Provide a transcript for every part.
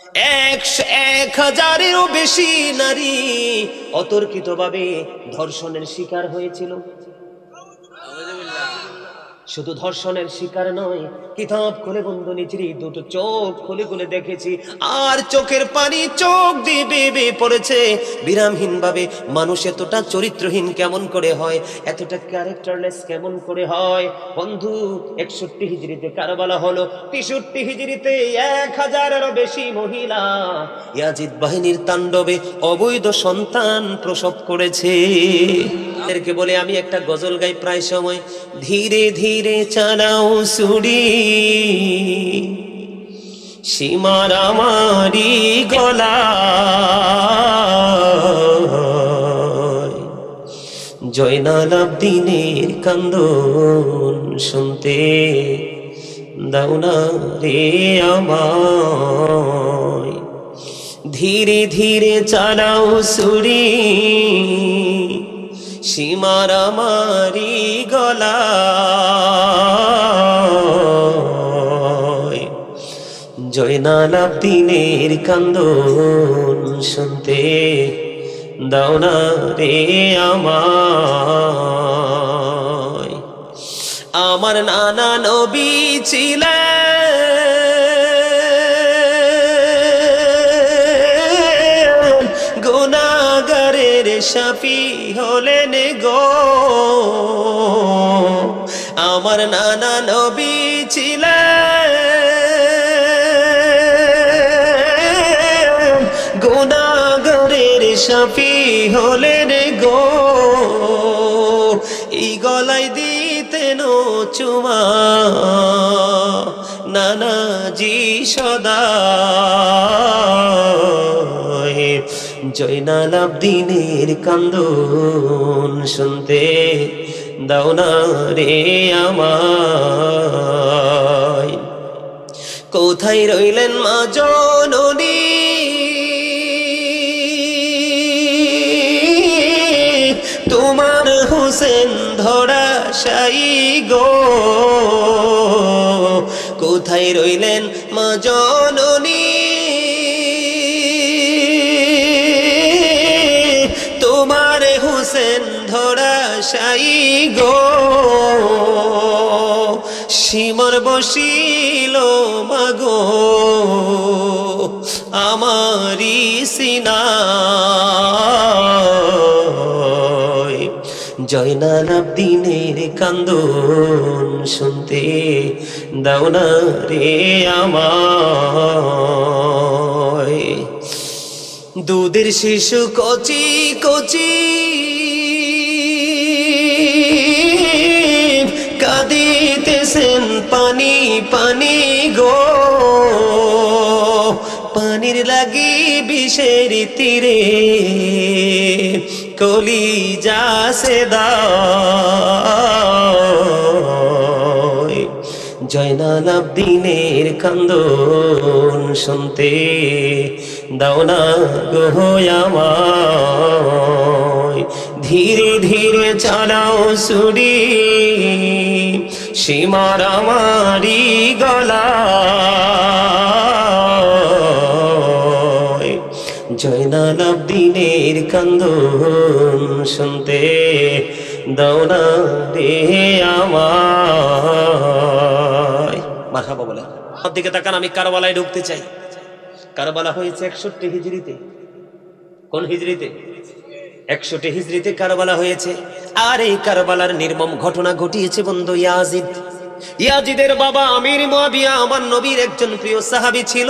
1000-এরও বেশি নারী অতর্কিতভাবে ধর্ষণের শিকার হয়েছিল। শুধু ধর্ষণের শিকার নয়, কিতাব খুলে বন্ধু নিজেরই দুটো চোখ খুলে খুলে দেখেছি, আর চোখের পানি চোখ দিয়ে বেয়ে বেয়ে পড়েছে বিরামহীন ভাবে। মানুষ এতটা চরিত্রহীন কেমন করে হয়, এতটা ক্যারেক্টারলেস কেমন করে হয় বন্ধু? 61 হিজরিতে কারবালা হলো, 63 হিজরিতে 1000-এরও বেশি মহিলা ইয়াজিদ বাহিনীর তাণ্ডবে অবৈধ সন্তান প্রসব করেছে। এদেরকে বলে আমি একটা গজল গাই প্রায় সময়, ধীরে ধীরে চালাও ছুরি সীমার আমারি গলা, জয়নাল আবদিনের কান্দন শুনতে দাও না রে আমায়। ধীরে ধীরে চালাও ছুরি সীমার আমারি গলা, জয়নাল আবদিনের কান্দন শুনতে দাও না রে আমায়। আমার নানা নবী ছিলেন, গুনাহগারের শাফি হলেন গো। আমার নানা নবী ছিলেন, গুনাহগারের শাফি হলেন গো। এই গলায় দিতেন চুমা নানাজি সদা, জয়নাল আবদিনের কান্দন শুনতে দাও না রে আমায়। কোথায় রইলেন মা জননী, তোমার হোসেন ধরাশায়ী গো। কোথায় রইলেন মা জননী, তোমার হোসেন ধরাশায়ী গো। সীমার বসিল মাগো আমারি সিনায়, জয়নাল আবদিনের কান্দন শুনতে দাও না রে আমায়। দুধের শিশু কচি কচি কাঁদিতেছেন পানি পানি গো। পানির লাগি বিষের তীরে কলিজা সে দাও, জয়নাল আবদিনের কান্দন শুনতে দাও না গো আমায়। ধীরে ধীরে চালাও ছুরি সীমার আমারি গলা, জয়নাল আবদিনের কান্দন শুনতে দাও না রে আমায়। মারহাবা বলে আমার দিকে তাকান, আমি কারবালায় ঢুকতে চাই। কারবালা হয়েছে 61 হিজরিতে। কোন হিজরিতে? 61 হিজরিতে কারবালা হয়েছে। আর এই কারবালার নির্মম ঘটনা ঘটিয়েছে বন্ধু ইয়াজিদ। ইয়াজিদের বাবা আমির মুয়াবিয়া আমার নবীর একজন প্রিয় সাহাবী ছিল,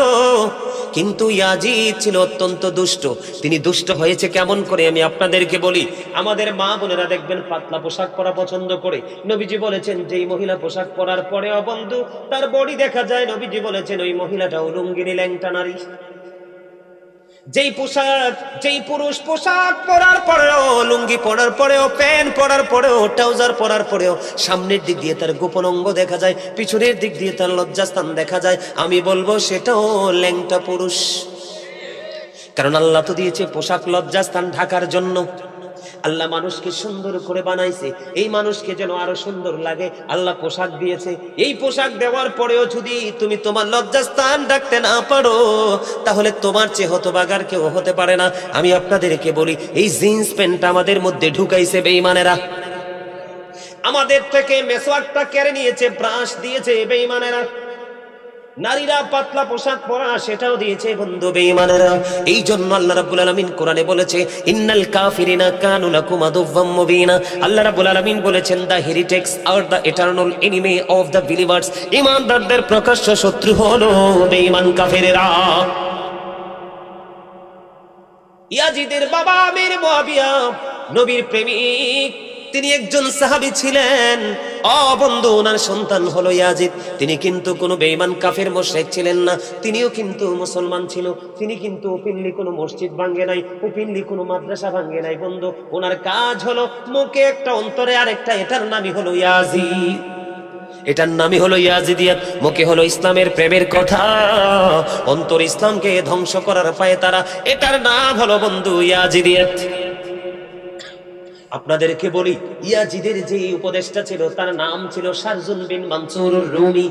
কিন্তু ইয়াজিদ ছিল অত্যন্ত দুষ্ট। তিনি দুষ্ট হয়েছে কেমন করে আমি আপনাদেরকে বলি। আমাদের মা বোনেরা দেখবেন পাতলা পোশাক পরা পছন্দ করে। নবীজি বলেছেন যেই মহিলা পোশাক পরার পরেও বন্ধু তার বডি দেখা যায়, নবীজি বলেছেন ওই মহিলাটা উলঙ্গিনী ল্যাংটা নারী। যেই পুরুষ পোশাক পরার পরেও, লুঙ্গি পরার পরেও, প্যান্ট পরার পরেও, ট্রাউজার পরার পরেও সামনের দিক দিয়ে তার গোপন অঙ্গ দেখা যায়, পিছনের দিক দিয়ে তার লজ্জাস্থান দেখা যায়, আমি বলবো সেটাও ল্যাংটা পুরুষ। কারণ আল্লাহ তো দিয়েছে পোশাক লজ্জাস্থান ঢাকার জন্য। আল্লাহ মানুষকে সুন্দর করে বানাইছে, এই মানুষকে যেন আরো সুন্দর লাগে আল্লাহ পোশাক দিয়েছে। এই পোশাক দেওয়ার পরেও যদি তুমি তোমার লজ্জাস্থান রাখতে না পারো, তাহলে তোমার চেয়ে হতভাগার কেউ হতে পারে না। আমি আপনাদেরকে বলি, এই জিন্স প্যান্ট আমাদের মধ্যে ঢুকাইছে বেঈমানেরা, আমাদের থেকে মেসওয়াকটা কেড়ে নিয়েছে, ব্রাশ দিয়েছে বেঈমানেরা। নারীরা পাতলা পোশাক পরা সেটাও দিয়েছে বন্ধু বেঈমানেরা। এই জন্য আল্লাহ রাব্বুল আলামিন কোরআনে বলেছে, ইন্নাল কাফিরিনা কানু লাকুম আদুওয়াম মুবিনা। আল্লাহ রাব্বুল আলামিন বলেছেন, দ্য হেরিটেক্স আর the eternal enemy of the believers. ঈমানদারদের প্রকাশ্য শত্রু হলো বেঈমান কাফেরেরা। ইয়াজিদের বাবা আমির মুআবিয়া নবীর প্রেমিক, তিনি একজন সাহাবী ছিলেন। বন্ধু, ওনার সন্তান হলো ইয়াজিদ। তিনি কিন্তু কোনো বেঈমান কাফের মুশরিক ছিলেন না, তিনিও কিন্তু মুসলমান ছিল। তিনি কিন্তু ওপেনলি কোনো মসজিদ ভাঙে নাই, ওপেনলি কোনো মাদ্রাসা ভাঙে নাই বন্ধু। ওনার কাজ হলো মুখে একটা, অন্তরে আরেকটা। এটার নামই হলো ইয়াজিদ, এটার নামই হলো ইয়াজিদিয়াত। মুখে হলো ইসলামের প্রেমের কথা, অন্তর ইসলামকে ধ্বংস করার পায়ে তারা। এটার নাম হলো বন্ধু ইয়াজিদিয়াত। আপনাদেরকে বলি, ইয়াজিদের যে উপদেষ্টা ছিল তার নাম ছিল শারজুন বিন মানসুর রুমি,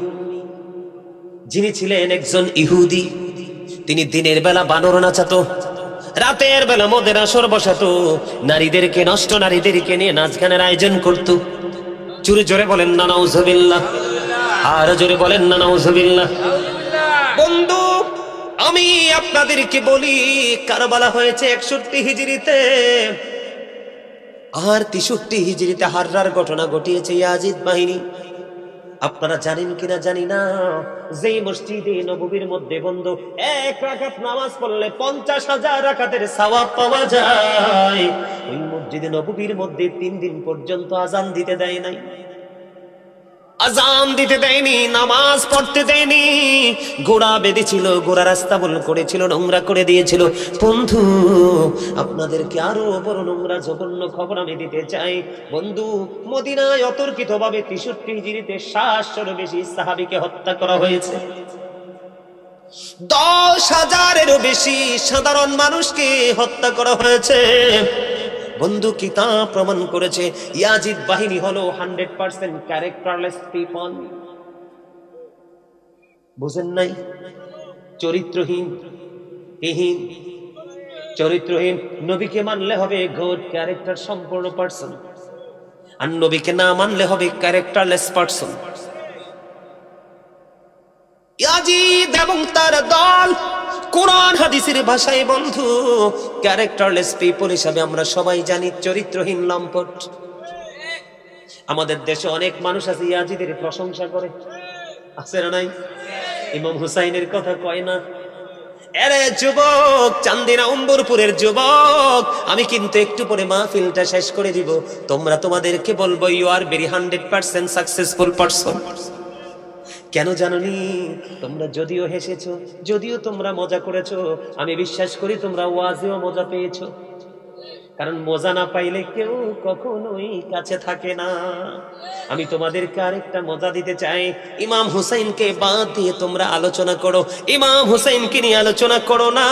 যিনি ছিলেন একজন ইহুদি। তিনি দিনের বেলা বানর নাচাতো, রাতের বেলা মদের আসর বসাতো, নারীদেরকে, নষ্ট নারীদেরকে নিয়ে নাচ গানের আয়োজন করত। জোরে জোরে বলেন না নাউজুবিল্লাহ, আর জোরে বলেন না নাউজুবিল্লাহ। বন্ধু, আমি আপনাদেরকে বলি, কারবালা হয়েছে 61 হিজরিতে, আর 63 হিজরিতে হাররার ঘটনা ঘটিয়েছে ইয়াজিদ বাহিনী। আপনারা জানেন কিনা জানি না, যেই মসজিদে নববীর মধ্যে বন্ধু 1 রাকাত নামাজ পড়লে 50,000 রাকাতের সওয়াব পাওয়া যায়, ওই মসজিদে নববীর মধ্যে 3 দিন পর্যন্ত আজান দিতে দেয় নাই, আজান দিতে দেয়নি, নামাজ পড়তে দেয়নি। ঘোড়া বেঁধেছিল, ঘোড়া রাস্তা বল করেছিল, নোংরা করে দিয়েছিল। বন্ধু, আপনাদেরকে আরো বড় নোংরা জঘন্য খবর আমি দিতে চাই বন্ধু। মদিনায় অতর্কিতভাবে 63 হিজরিতে 700-এরও বেশি সাহাবীকে হত্যা করা হয়েছে। 10,000-এরও বেশি সাধারণ মানুষকে হত্যা করা হয়েছে বন্ধু। কিতাব প্রমাণ করেছে ইয়াজিদ বাহিনী হলো 100% ক্যারেক্টারলেস পিপল। বুঝেন নাই? চরিত্রহীন, চরিত্রহীন। নবীকে মানলে হবে গুড ক্যারেক্টার সম্পূর্ণ পারসন, আর নবীকে না মানলে হবে ক্যারেক্টারলেস পারসন। ইয়াজিদ এবং তার দল কোরআন হাদিসের ভাষায় বন্ধু ক্যারেক্টারলেস পিপল হিসাবে আমরা সবাই জানি, চরিত্রহীন লম্পট। আমাদের দেশে অনেক মানুষ আছে ইয়াজিদের প্রশংসা করে, আছে না নাই? ইমাম হুসাইনের কথা কয় না? আরে যুবক, চান্দিনা উম্বরপুরের যুবক, আমি কিন্তু একটু পরে মাহফিলটা শেষ করে দিব, তোমরা তোমাদেরকে বলবো you are very 100% successful person. কেন জানোনি? তোমরা যদিও হেসেছো, যদিও তোমরা মজা করেছো, আমি বিশ্বাস করি তোমরা ওয়াজেও মজা পেয়েছো, কারণ মজা না পাইলে কেউ কখনোই কাছে থাকে না। আমি তোমাদেরকে আরেকটা মজা দিতে চাই। ইমাম হুসাইনকে বাদ দিয়ে তোমরা আলোচনা করো, ইমাম হুসাইনকে নিয়ে আলোচনা করো না।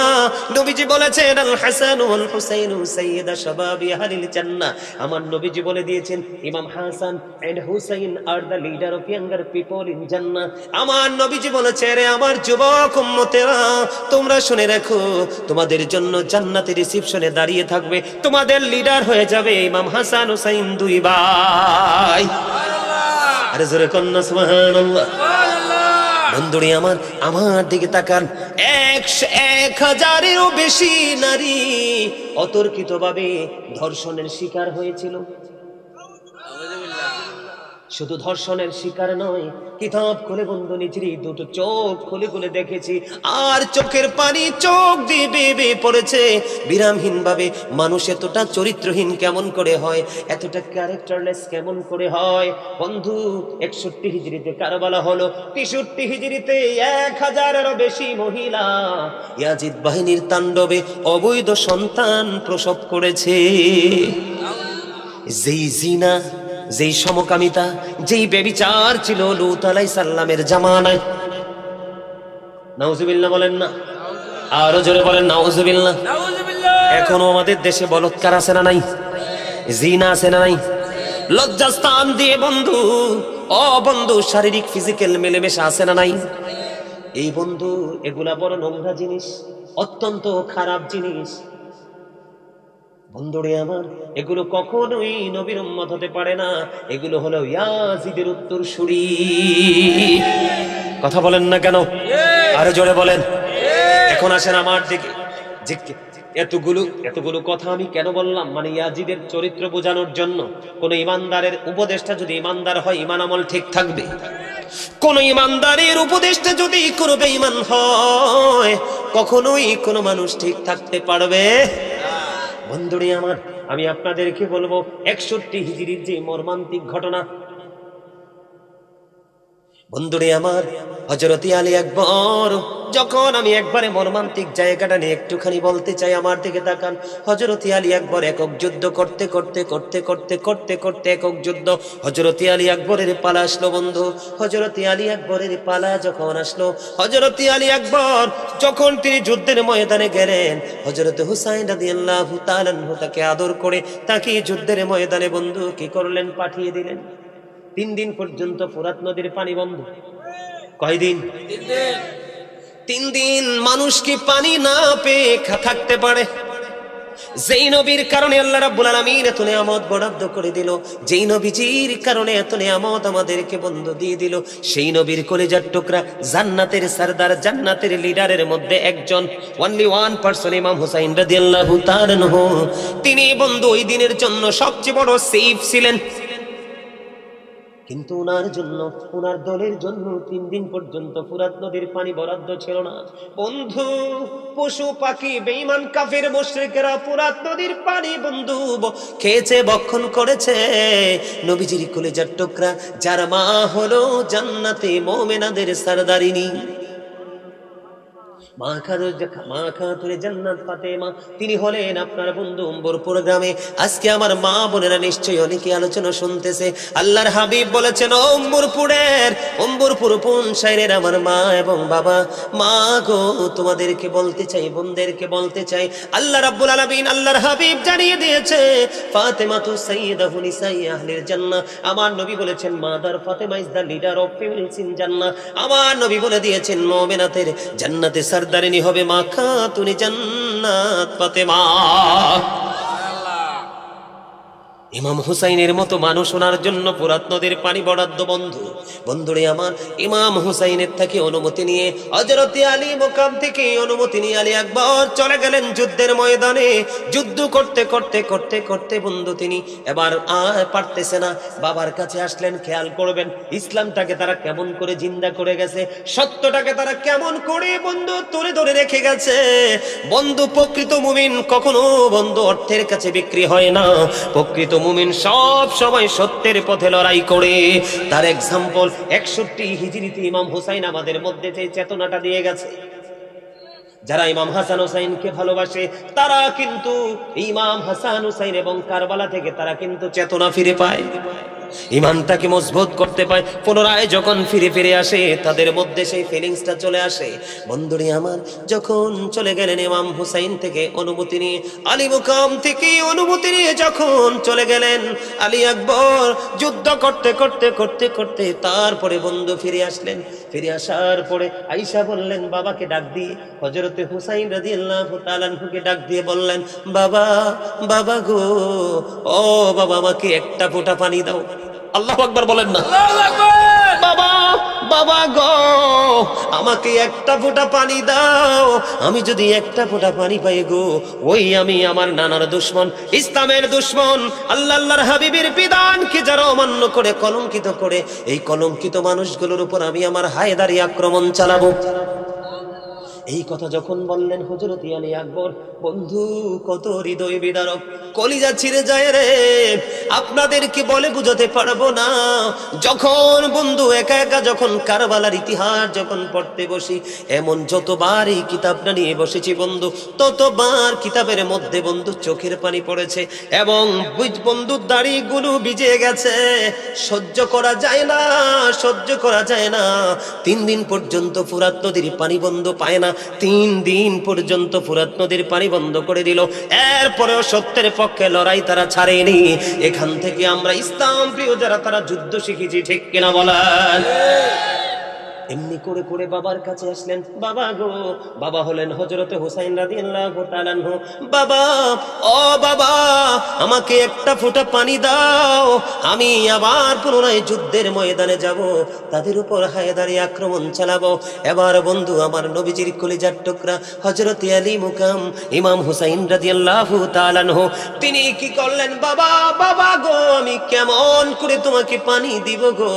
নবীজি বলেছেন, আল হাসান ওয়াল হুসাইন সাইয়্যিদা শাবাবি আহলিল জান্নাহ। আমার নবীজি বলে দিয়েছেন, ইমাম Hasan and Husain are the leader of younger people in Jannah. আমার নবীজি বলেছে, রে আমার যুবক উম্মতেরা, তোমরা শুনে রাখো, তোমাদের জন্য জান্নাতের রিসেপশনে দাঁড়িয়ে থাকবে, তোমাদের লিডার হয়ে যাবে ইমাম হাসান হুসাইন, 2 ভাই। আরে জোরে কন্না সুবহানাল্লাহ। বন্ধুরি আমার, আমার দিকে তাকান। 1,000-এরও বেশি নারী অতর্কিতভাবে ধর্ষণের শিকার হয়েছিল। শুধু ধর্ষণের শিকার নয়, কিতাব খুলে বন্ধু নিজেরই দুটো চোখ খুলে খুলে দেখেছি, আর চোখের পানি চোখ দিয়ে বেয়ে বেয়ে পড়েছে বিরামহীন ভাবে। মানুষ এতটা চরিত্রহীন কেমন করে হয়, এতটা ক্যারেক্টারলেস কেমন করে হয় বন্ধু? 61 হিজরিতে কারবালা হলো, 63 হিজরিতে 1,000-এরও বেশি মহিলা ইয়াজিদ বাহিনীর তাণ্ডবে অবৈধ সন্তান প্রসব করেছে। যেই জিনা, যেই সমকামিতা, যেই ব্যভিচার ছিল লূত আলাইহিস সালামের জামানায়। নাউজুবিল্লাহ বলেন না, আরো জোরে বলেন নাউজুবিল্লাহ। এখনো আমাদের দেশে বলৎকার আছে না নাই? জিনা আছে না নাই? লজ্জাস্থান দিয়ে বন্ধু, ও বন্ধু, শারীরিক ফিজিক্যাল মেলেমেশা আছে না নাই? এই বন্ধু, এগুলা বড় নোংরা জিনিস, অত্যন্ত খারাপ জিনিস বন্ধুরে আমার। এগুলো কখনোই নবীর উম্মত হতে পারে না। এগুলো হলো ইয়াজিদের উত্তরসূরি। কথা বলেন না কেন? আরো জোরে বলেন। এখন আসেন আমার দিকে। এতগুলো কথা আমি কেন বললাম? মানে ইয়াজিদের চরিত্র বোঝানোর জন্য। কোন ইমানদারের উপদেশটা যদি ইমানদার হয়, ইমান আমল ঠিক থাকবে। কোন ইমানদারের উপদেশটা যদি কোনো বেঈমান হয়, কখনোই কোনো মানুষ ঠিক থাকতে পারবে বন্ধুরে আমার। আমি আপনাদেরকে বলবো 61 হিজরির যে মর্মান্তিক ঘটনা বন্ধুরে আমার, হযরত আলী আকবর, যখন আমি একবারে মর্মান্তিক জায়গাটা নিয়ে একটুখানি বলতে চাই, আমার দিকে তাকান। হযরত আলী আকবর একক যুদ্ধ করতে করতে করতে করতে করতে করতে একক যুদ্ধ, হযরত আলী আকবরের পালা আসলো বন্ধু। হযরত আলী আকবরের পালা যখন আসলো, হযরত আলী আকবর যখন তিনি যুদ্ধের ময়দানে গেলেন, হযরত হুসাইন রাদিয়াল্লাহু তাআলা আনহু তাকে আদর করে তাকে যুদ্ধের ময়দানে বন্ধু কি করলেন? পাঠিয়ে দিলেন। 3 দিন পর্যন্ত ফোরাত নদীর পানি বন্ধ। কয়দিন? 3 দিন মানুষ কি পানি না পেয়ে থাকতে পারে? যেই নবীর কারণে আল্লাহ রাব্বুল আলামিন এত নিয়ামত বরাদ্দ করে দিল, যেই নবীজির কারণে এত নিয়ামত আমাদেরকে বন্ধ দিয়ে দিল, সেই নবীর কলিজার টুকরা, জান্নাতের সরদার, জান্নাতের লিডারের মধ্যে একজন, অনলি ওয়ান পারসন, ইমাম হুসাইন রাদিয়াল্লাহু তাআলা আনহু। তিনি বন্ধু ওই দিনের জন্য সবচেয়ে বড় সেফ ছিলেন। কিন্তু ওনার জন্য, ওনার দলের জন্য 3 দিন পর্যন্ত ফুরাত নদীর পানি বরাদ্দ ছিল না বন্ধু। পশু পাখি, বেঈমান কাফের মুশরিকেরা ফুরাত নদীর পানি বন্ধু খেয়েছে, ভক্ষণ করেছে। নবীজির কলিজার টুকরা, যার মা হলো জান্নাতে মুমিনাদের সরদারিনী, মা খাতুনে জান্নাত ফাতেমা, তিনি হলেন আপনার বন্ধু উম্বরপুর গ্রামে। আজকে আমার মা বোনেরা নিশ্চয়ই অনেকে আলোচনা শুনতেছে। আল্লাহর হাবিব বলেছেন, উম্বরপুর পুনশাইরের আমার মা এবং বাবা, মা গো, তোমাদেরকে বলতে চাই, বোনদেরকে বলতে চাই, আল্লাহ রাব্বুল আলামিন, আল্লাহর হাবিব জানিয়ে দিয়েছে, ফাতেমা তু সাইয়্যিদাতু নিসাই আহলিল জান্নাহ। আমার নবী বলেছেন, mother Fatema is the leader of females in Jannah. আমার নবী বলে দিয়েছেন, মুমিনাতের জান্নাতে সরদারিনী হবে মা খাতুনে জান্নাত ফাতেমা। ইমাম হুসাইনের মতো মানুষ ওনার জন্য ফুরাত নদীর পানি বরাদ্দ বন্ধু। বন্ধুরে আমার, ইমাম হুসাইনের থেকে অনুমতি নিয়ে, হযরত আলী মুকাম থেকে অনুমতি নিয়ে আলী আকবর চলে গেলেন যুদ্ধের ময়দানে। যুদ্ধ করতে করতে করতে করতে বন্ধু তিনি এবার আর পারতেছে না, বাবার কাছে আসলেন। খেয়াল করবেন ইসলামটাকে তারা কেমন করে জিন্দা করে গেছে, সত্যটাকে তারা কেমন করে বন্ধু তুলে ধরে রেখে গেছে বন্ধু। প্রকৃত মুমিন কখনো বন্ধু অর্থের কাছে বিক্রি হয় না। প্রকৃত মুমিন সব সময় সত্যের পথে লড়াই করে। তার এক্সাম্পল 61 হিজরিতে ইমাম হুসাইন আমাদের মধ্যে যে চেতনাটা দিয়ে গেছে। যারা ইমাম হাসান হুসাইনকে ভালোবাসে, তারা কিন্তু ইমাম হাসান হুসাইন এবং কারবালা থেকে তারা কিন্তু চেতনা ফিরে পায়, ইমানটাকে মজবুত করতে পায়। পুনরায় যখন ফিরে ফিরে আসে, তাদের মধ্যে সেই ফিলিংসটা চলে আসে। বন্ধুরে আমার, যখন চলে গেলেন ইমাম হুসাইন থেকে অনুমতি নিয়ে, আলী মুকাম থেকে অনুমতি নিয়ে যখন চলে গেলেন আলী আকবর, যুদ্ধ করতে করতে করতে করতে তারপরে বন্ধু ফিরে আসলেন। ফিরে আসার পরে আয়েশা বললেন, বাবাকে ডাক দিয়ে, হযরতে হুসাইন রাদিয়াল্লাহু তাআলা আনহুকে ডাক দিয়ে বললেন, বাবা, বাবা গো, ও বাবা, আমাকে একটা ফোঁটা পানি দাও। আল্লাহু আকবার বলেন না? আল্লাহু আকবার। বাবা, বাবা গো, আমাকে একটা ফোঁটা পানি দাও। আমি যদি একটা ফোঁটা পানি পাই গো, ওই আমি আমার নানার দুশমন, ইসলামের দুশমন, আল্লাহর হাবিবের বিধানকে যারা অমান্য করে, কলঙ্কিত করে, এই কলঙ্কিত মানুষগুলোর উপর আমি আমার হায়দারি আক্রমণ চালাবো। এই কথা যখন বললেন হযরত আলী আকবর, বন্ধু কত হৃদয় বিদারক, কলিজা ছিঁড়ে যায় রে। আপনাদেরকে বলে বুঝাতে পারবো না। যখন বন্ধু একা একা যখন কারবালার ইতিহাস যখন পড়তে বসি, এমন যতবার এই কিতাবটা নিয়ে বসেছি বন্ধু, ততবার কিতাবের মধ্যে বন্ধু চোখের পানি পড়েছে এবং বন্ধুর দাড়িগুলো ভিজে গেছে। সহ্য করা যায় না, সহ্য করা যায় না। 3 দিন পর্যন্ত ফুরাত নদীর পানি বন্ধ পায় না। 3 দিন পর্যন্ত ফুরাত নদীর পানি বন্ধ করে দিল। এরপরেও সত্যের পক্ষে পক্ষে লড়াই তারা ছাড়েনি। এখান থেকে আমরা ইসলাম প্রিয় যারা তারা যুদ্ধ শিখেছি, ঠিক কিনা বলেন? এমনি করে করে বাবার কাছে আসলেন। বাবা গো, বাবা হলেন হযরতে হুসাইন রাদিয়াল্লাহু তাআলা আনহু। বাবা, ও বাবা, আমাকে একটা ফোঁটা পানি দাও, আমি আবার পুনরায় যুদ্ধের ময়দানে যাব, তাদের উপর হায়দারি আক্রমণ চালাবো। এবার বন্ধু আমার নবীজির কলিজার টুকরা হযরতে আলী মুকাম ইমাম হুসাইন রাদিয়াল্লাহু তাআলা আনহু তিনি কি করলেন? বাবা, বাবা গো, আমি কেমন করে তোমাকে পানি দিব গো?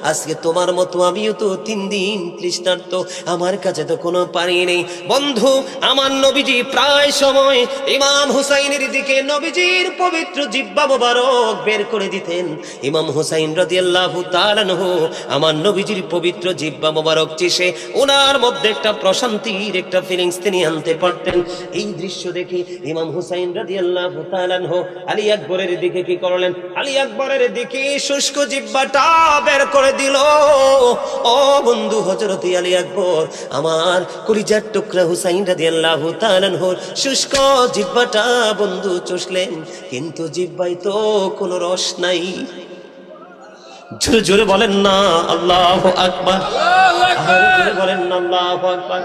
আজকে তোমার মতো আমিও তো 3 দিন তৃষ্ণার্ত, আমার কাছে তো কোনো পানি নেই। বন্ধু আমার নবীজি প্রায় সময় ইমাম হুসাইনের দিকে নবীজির পবিত্র জিহ্বা মোবারক বের করে দিতেন। ইমাম হুসাইন রাদিয়াল্লাহু তাআলা আনহু আমার নবীজির পবিত্র জিহ্বা মোবারক চিষে ওনার মধ্যে একটা প্রশান্তির একটা ফিলিংস তিনি আনতে পারতেন। এই দৃশ্য দেখে ইমাম হুসাইন রাদিয়াল্লাহু তাআলা আনহু আলী আকবরের দিকে কি করলেন? আলী আকবরের দিকে শুষ্ক জিহ্বাটা বের করে দিল। ও বন্ধু হযরতে আলী আকবর আমার কলিজার টুকরা হুসাইন রাদিয়াল্লাহু তাআলা আনহুর শুষ্ক জিহ্বাটা বন্ধু চুষলেন, কিন্তু জিহ্বায় তো কোনো রস নাই। জোরে জোরে বলেন না আল্লাহু আকবার, জোরে বলেন না আল্লাহু আকবার।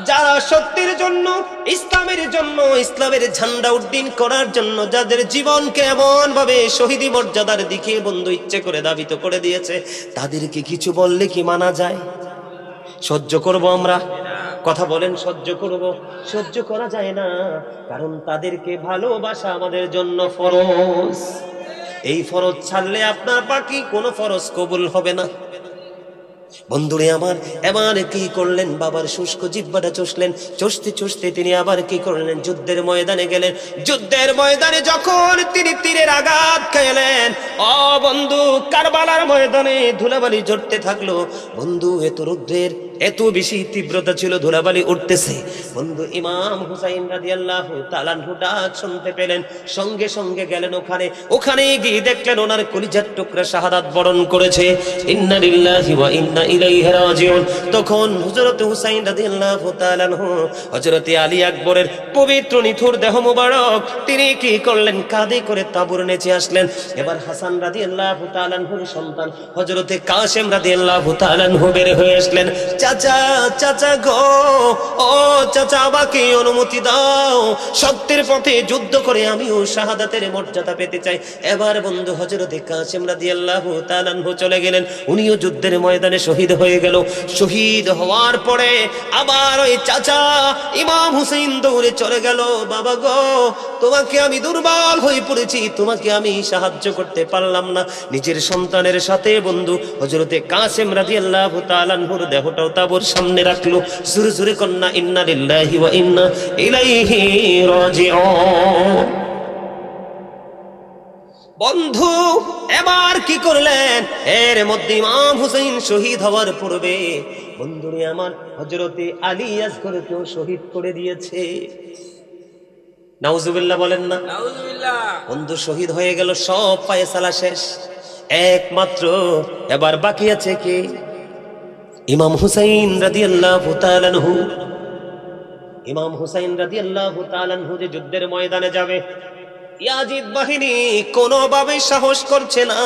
যারা সত্যের জন্য, ইসলামের জন্য, ইসলামের ঝান্ডা উড্ডীন করার জন্য যাদের জীবনকে এমন ভাবে শহীদি মর্যাদার দিকে বন্ধু ইচ্ছে করে দাবিত করে দিয়েছে, তাদেরকে কিছু বললে কি মানা যায়? সহ্য করব আমরা? কথা বলেন, সহ্য করব? সহ্য করা যায় না, কারণ তাদেরকে ভালোবাসা আমাদের জন্য ফরজ। এই ফরজ ছাড়লে আপনার বাকি কোনো ফরজ কবুল হবে না। বন্ধুরে আমার, এবার কি করলেন? বাবার শুষ্ক জিহ্বাটা চষলেন। চষতে চষতে তিনি আবার কি করলেন? যুদ্ধের ময়দানে গেলেন। যুদ্ধের ময়দানে যখন তিনি তীরের আঘাত খেলেন, ও বন্ধু কারবালার ময়দানে ধুলাবালি ঝরতে থাকলো। বন্ধু এত রৌদ্রের এত বেশি তীব্রতা ছিল, ধুলাবালি উঠতেছে। বন্ধু ইমাম হুসাইন রাদিয়াল্লাহু তাআলা আনহু ডাক শুনতে পেলেন, সঙ্গে সঙ্গে গেলেন ওখানে গিয়ে দেখলেন ওনার কলিজার টুকরা শাহাদাত বরণ করেছে। ইন্না লিল্লাহি ওয়া ইন্না ইলাইহি রাজিউন। তখন হযরত হুসাইন রাদিয়াল্লাহু তাআলা আনহু হযরতে আলী আকবরের পবিত্র নিথুর দেহ মোবারক তিনি কি করলেন? কাঁধে করে তাঁবুর নিচে আসলেন। এবার হাসান রাদিয়াল্লাহু তাআলা আনহুর সন্তান হযরতে কাসেম রাদিয়াল্লাহু তাআলা আনহু বের হয়ে আসলেন। চাচা, চাচা গো, ও চাচা আমাকে অনুমতি দাও, সত্যের পথে যুদ্ধ করে আমিও শাহাদাতের মর্যাদা পেতে চাই। এবার বন্ধু হযরতে কাসেম রাদিয়াল্লাহু তাআলা আনহু চলে গেলেন, উনিও যুদ্ধের ময়দানে শহীদ হয়ে গেল। শহীদ হওয়ার পরে আবার ওই চাচা ইমাম হুসাইন দৌড়ে চলে গেল। বাবা গো, তোমাকে আমি দুর্বল হয়ে পড়েছি, তোমাকে আমি সাহায্য করতে পারলাম না। নিজের সন্তানের সাথে বন্ধু হযরতে কাসেম রাদিয়াল্লাহু তাআলা আনহুর দেহটাও তাঁবুর সামনে রাখলো। জোরে জোরে কন্যা ইন্না লিল্লাহি ওয়া ইন্না ইলাইহি রাজিউন। বন্ধু এবার কি করলেন? এর মধ্যে ইমাম হুসাইন শহীদ হওয়ার পূর্বে বন্ধুরে আমার হযরতে আলী আসগরকেও শহীদ করে দিয়েছে। নাউজুবিল্লাহ বলেন না? নাউজুবিল্লাহ। বন্ধু শহীদ হয়ে গেল, সব ফায়সালা শেষ। একমাত্র এবার বাকি আছে কে? ইমাম হুসাইন রাদিয়াল্লাহু তাআলা আনহু। ইমাম হুসাইন রাদিয়াল্লাহু তাআলা আনহু যে যুদ্ধের ময়দানে যাবে, ইয়াজিদ বাহিনী কোনোভাবে সাহস করছে না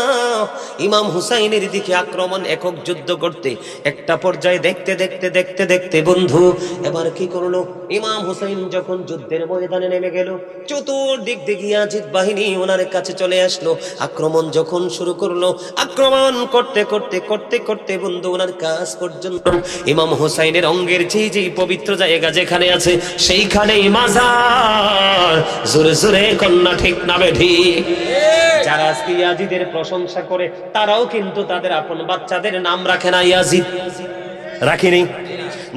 ইমাম হুসাইনের দিকে আক্রমণ, একক যুদ্ধ করতে। একটা পর্যায়ে দেখতে দেখতে দেখতে দেখতে বন্ধু এবার কি করলো? ইমাম হুসাইন যখন যুদ্ধের ময়দানে নেমে গেল, চতুর্দিক থেকে ইয়াজিদ বাহিনী ওনার কাছে চলে আসলো। আক্রমণ যখন শুরু করলো, আক্রমণ করতে করতে করতে করতে বন্ধু ওনার কাছ পর্যন্ত ইমাম হুসাইনের অঙ্গের যেই পবিত্র জায়গা যেখানে আছে সেইখানেই মাজার। জোরে জোরে কন্যা ঠিক না বেঠিক? যারা আজকে ইয়াজিদের প্রশংসা করে তারাও কিন্তু তাদের আপন বাচ্চাদের নাম রাখে না ইয়াজিদ, রাখিনি।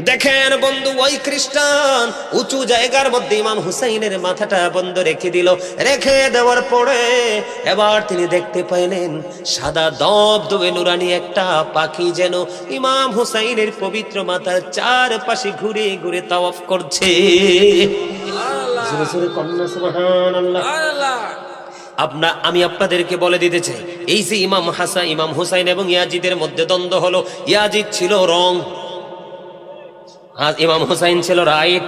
দেখেন বন্ধু, ওই খ্রিস্টান উঁচু জায়গার মধ্যে ইমাম হুসাইনের মাথাটা বন্ধ রেখে দিল। রেখে দেওয়ার পরে এবার তিনি দেখতে পাইলেন সাদা দবদবে নুরানি একটা পাখি যেন ইমাম হুসাইনের পবিত্র মাথার চারপাশে ঘুরে ঘুরে তাওয়াফ করছে। আমি আপনাদেরকে বলে দিতে চাই, এই যে ইমাম হুসাইন এবং ইয়াজিদের মধ্যে দ্বন্দ্ব হলো, ইয়াজিদ ছিল রং, ইমাম হুসাইন ছিল রাইট।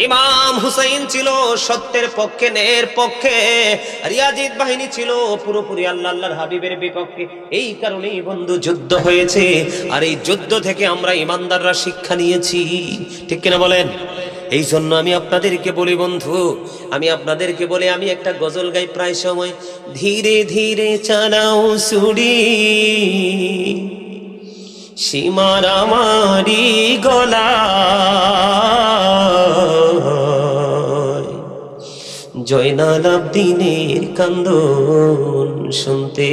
ইমাম হুসাইন ছিল সত্যের পক্ষে, ন্যায়ের পক্ষে, আর ইয়াজিদ বাহিনী ছিল পুরোপুরি আল্লাহর হাবিবের বিপক্ষে। এই কারণেই বন্ধু যুদ্ধ হয়েছে, আর এই যুদ্ধ থেকে আমরা ইমানদাররা শিক্ষা নিয়েছি, ঠিক কিনা বলেন? এই জন্য আমি আপনাদেরকে বলি বন্ধু, আমি আপনাদেরকে বলি, আমি একটা গজল গাই প্রায় সময়, ধীরে ধীরে চালাও ছুরি, সীমার আমারি গলা, জয়নাল আবদিনের কান্দন শুনতে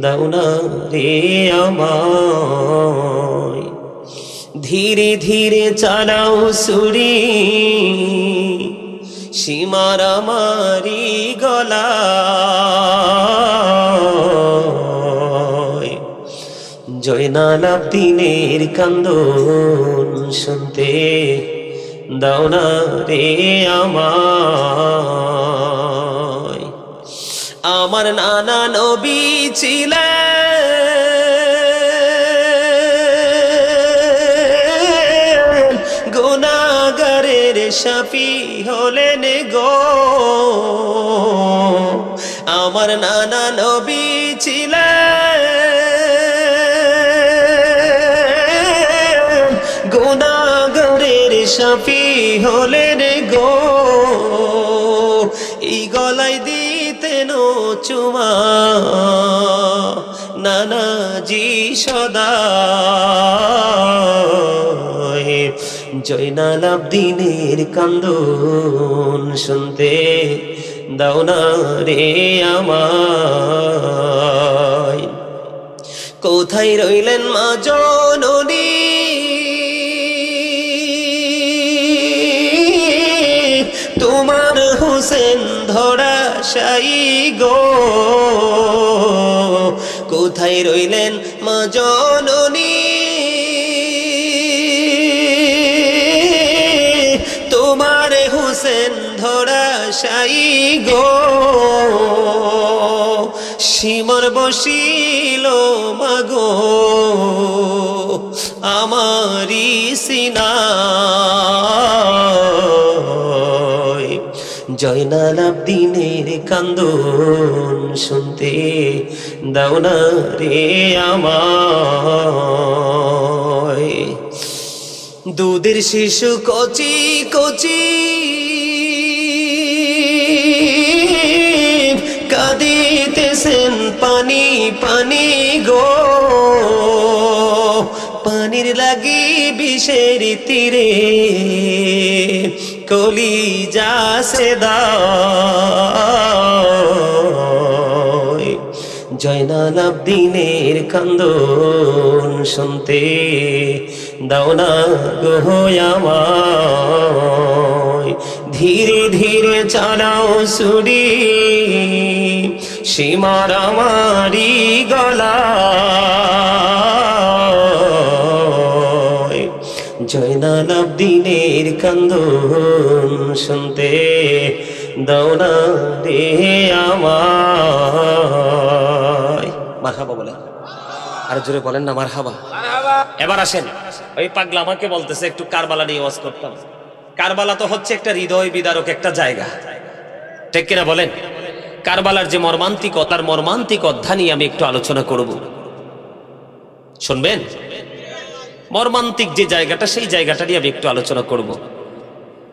দাও না রে আমায়, ধীরে ধীরে চালাও ছুরি, সীমার আমারি গলা, জয়নাল আবদিনের কান্দন শুনতে দাও না রে আমায়। আমার নানা নবী ছিলেন, গুনাহগারের শাফি হলেন গো। আমার নানা নবী ছিলেন, গুনাহগারের শাফি হলেন গো। এই গলায় দিতেন চুমা নানাজি সদা, জয়নাল আবদিনের কান্দন শুনতে দাও না রে আমায়। কোথায় রইলেন মা জননী, তোমার হোসেন ধরাশায়ী গো। কোথায় রইলেন মা জননী, তোমার হোসেন ধরাশায়ী গো। সীমার বসিল মাগো আমারি সিনায়, জয়নাল আবদিনের কান্দন শুনতে দাও না রে আমায়। দুধের শিশু কচি কচি কাঁদিতেছেন পানি পানি গো। পানির লাগি বিষের তীরে কলিজা সেদা, জয়নাল আবদিনের কান্দন শুনতে দাও না গো আমায়। ধীরে ধীরে চালাও ছুরি, সীমার আমারি গলা, জয়নাল আবদিনের কান্দন শুনতে দাও না রে আমায়। মারহাবা বলেন, আর জোরে বলেন না মারহাবা। এবার আসেন, ওই পাগলা আমাকে বলতেছে একটু কারবালা নিয়ে ওয়াজ করতাম। কারবালা তো হচ্ছে একটা হৃদয় বিদারক একটা জায়গা, ঠিক কিনা বলেন? কারবালার যে মর্মান্তিকতার মর্মান্তিক অধ্যায় নিয়ে আমি একটু আলোচনা করব, শুনবেন? মর্মান্তিক যে জায়গাটা, সেই জায়গাটা নিয়ে আমি একটু আলোচনা করব,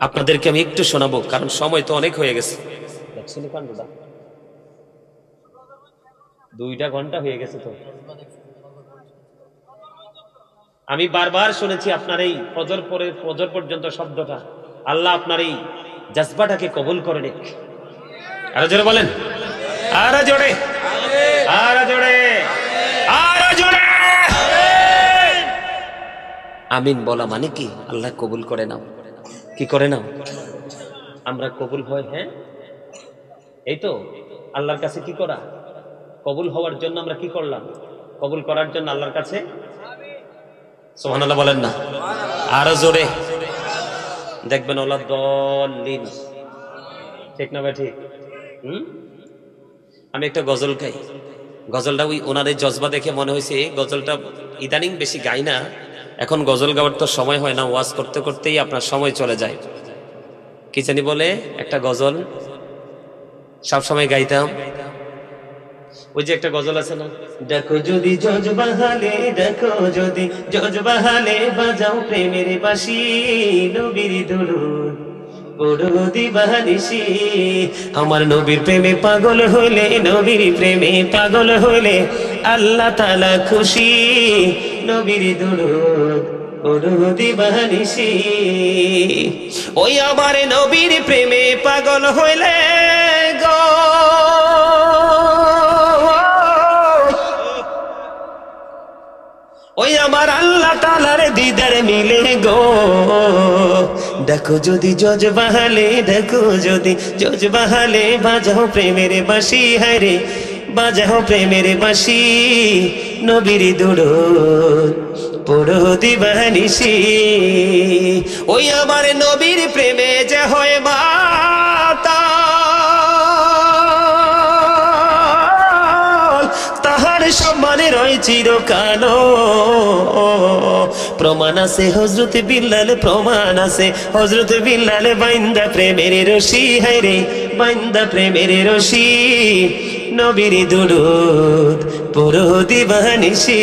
আপনাদেরকে আমি একটু শোনাবো, কারণ সময় তো অনেক হয়ে গেছে। 2টা ঘন্টা হয়ে গেছে তো। আমি বারবার শুনেছি আপনার এই ফজর পরে ফজর পর্যন্ত শব্দটা, আল্লাহ আপনার এই জজবাটাকে কবুল করে নিক। আরো জোরে বলেন, আরো জোরে, আরো জোরে, আরো জোরে। আমিন বলা মানে কি? আল্লাহ কবুল করে নাও। কি করে নাও? আমরা কবুল হয়। হ্যাঁ, এই তো আল্লাহর কাছে কি করা? কবুল হওয়ার জন্য আমরা কি করলাম? কবুল করার জন্য আল্লাহর কাছে সুবহানাল্লাহ বলেন না, আরো জোরে। দেখবেন ওলা দলিন, ঠিক না ভাই? ঠিক। আমি একটা গজল গাই, গজলটা ওই ওনাদের জজবা দেখে মনে হয়েছে গজলটা ইদানিং বেশি গাই না, এখন গজল গাওয়ার তো সময় হয় না, ওয়াজ করতে করতেই আপনার সময় চলে যায়। কি জানি বলে একটা গজল সব সময় গাইতাম, ওই যে একটা গজল আছে না, দেখো যদি জজ বাহালে, দেখো যদি জজ বাহালে, বাজাও প্রেমের বাঁশি, নবীর দুরূদ পড়ো দিবানিশি। আমার নবীর প্রেমে পাগল হইলে, নবীর প্রেমে পাগল হইলে আল্লাহ তাআলা খুশি, নবীর দুরূদ পড়ো দিবানিশি। ওই আমার নবীর প্রেমে পাগল হইলে গো, ওই আমার আল্লাহ তাআলার দিদার মিলে গো। দেখো যদি জজ বাহালে, দেখো যদি জজ বাহালে, বাজাও প্রেমের বাঁশি, হায়রে বাজাও প্রেমের বাঁশি, নবীর দুরূদ পড়ো দিবানিশি। ওই আমার নবীর প্রেমে যে হয় মাতাল, তাহার সম্মানে রয় চিরকাল। প্রমাণ আছে হযরত বিল্লাল, প্রমাণ আছে হযরত বিল্লাল, বাইন্দা প্রেমের রশি, হায়রে বাইন্দা প্রেমের রশি, নবীর দুরূদ পড়ো দিবানিশি।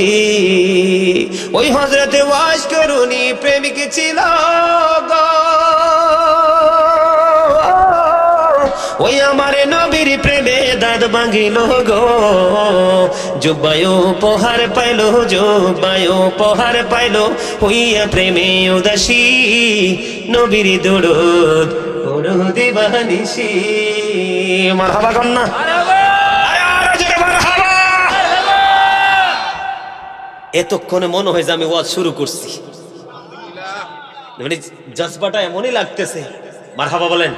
ওই হযরত ওয়াস করুনি প্রেমিক ছিল গো, ওই আমার নবীর প্রেমে দাঁত ভাঙিল গো। জুব্বায়ও উপহার পাইল, জুব্বায়ও উপহার পাইল, হইয়া প্রেমে উদাসী, নবীর দুরূদ পড়ো দিবানিশি। মারহাবা কন্যা, এতক্ষণে মনে হয় যে আমি ওয়াজ শুরু করছি, মানে জজবাটা এমনই লাগতেছে। মারহাবা বলেন।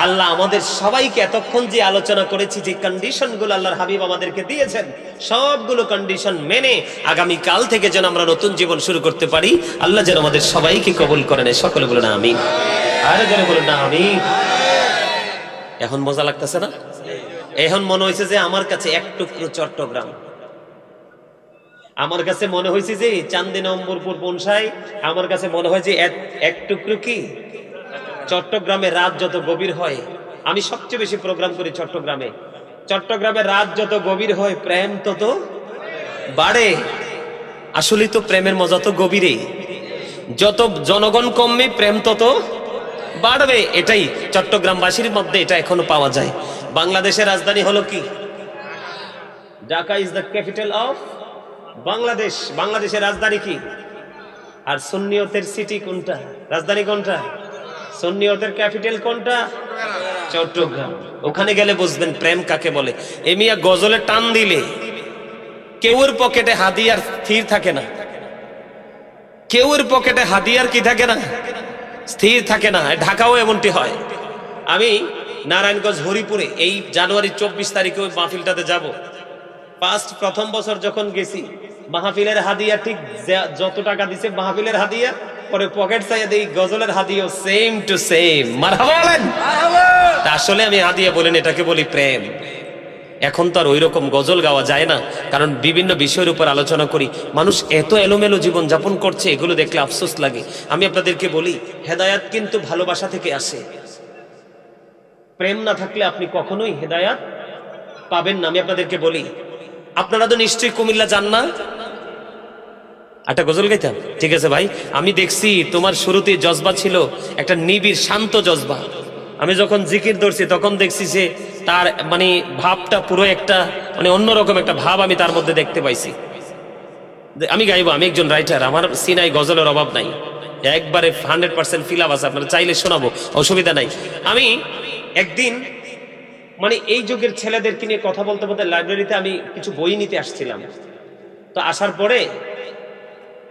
আল্লাহ আমাদের সবাইকে এতক্ষণ যে আলোচনা করেছি, যে কন্ডিশন গুলো আল্লাহর হাবিব আমাদেরকে দিয়েছেন, সবগুলো কন্ডিশন মেনে আগামী কাল থেকে যেন আমরা নতুন জীবন শুরু করতে পারি, আল্লাহ যেন আমাদের সবাইকে কবুল করেন। সকলে বলেন আমিন, আর যেন বলেন না আমিন। এখন মজা লাগতেছে না? এখন মনে হয়েছে যে আমার কাছে এক টুকরো চট্টগ্রাম, আমার কাছে মনে হয়েছে যে চান্দি নম্বরপুর পৌঁছায়, আমার কাছে মনে হয় যে এক টুকরো কি চট্টগ্রামে রাত যত গভীর হয়, আমি সবচেয়ে বেশি প্রোগ্রাম করি চট্টগ্রামে, চট্টগ্রামে রাত যত গভীর হয় প্রেম তত বাড়ে। আসলে তো প্রেমের মজা তো গভীরে, যত জনগণ কমবে প্রেম তত বাড়বে। এটাই চট্টগ্রামবাসীর মধ্যে এটা এখনো পাওয়া যায়। বাংলাদেশের রাজধানী হলো কি? Dhaka is the capital of Bangladesh. বাংলাদেশের রাজধানী কি? আর সুন্নিয়তের সিটি কোনটা? রাজধানী কোনটা? সুন্নিয়তের ক্যাপিটাল কোনটা? চট্টগ্রাম। ওখানে গেলে বুঝবেন প্রেম কাকে বলে। এমিয়া গজলে টান দিলে কেউর পকেটে হাদিয়ার স্থির থাকে না, কেউর পকেটে হাদিয়ার কি থাকে না, স্থির থাকে না। ঢাকাও এমনটি হয়। আমি নারায়ণগঞ্জ হরিপুরে এই জানুয়ারি 24 তারিখে ওই মাহফিলটাতে যাব। প্রথম বছর যখন গেছি, মাহফিলের হাদিয়া ঠিক যত টাকা দিছে মাহফিলের হাদিয়া, পরে পকেট চাইয়া দেই গজলের হাদিয়া সেম টু সেম। মারহাবা বলেন। আসলে আমি হাদিয়া বলেন, এটাকে বলি প্রেম। এখন তো আর ওই রকম গজল গাওয়া যায় না, কারণ বিভিন্ন বিষয়ের উপর আলোচনা করি। মানুষ এত এলোমেলো জীবন যাপন করছে, এগুলো দেখলে আফসোস লাগে। আমি আপনাদেরকে বলি, হেদায়াত কিন্তু ভালোবাসা থেকে আসে। প্রেম না থাকলে আপনি কখনোই হেদায়াত পাবেন না। আমি আপনাদেরকে বলি, আপনারা তো নিশ্চয়ই কুমিল্লা যান না? একটা গজল গাইতাম, ঠিক আছে ভাই। আমি দেখছি তোমার শুরুতে জজবা ছিল একটা নিবিড় শান্ত জজবা। আমি যখন জিকির ধরছি তখন দেখছি যে তার মানে ভাবটা পুরো একটা মানে অন্যরকম একটা ভাব আমি তার মধ্যে দেখতে পাইছি। আমি গাইবো, আমি একজন রাইটার, আমার সিনাই গজলের অভাব নাই, একবারে 100% ফিল আপ আছে। আপনারা চাইলে শোনাবো, অসুবিধা নাই। আমি একদিন মানে এই যুগের ছেলেদেরকে নিয়ে কথা বলতে বলতে লাইব্রেরিতে আমি কিছু বই নিতে আসছিলাম। তো আসার পরে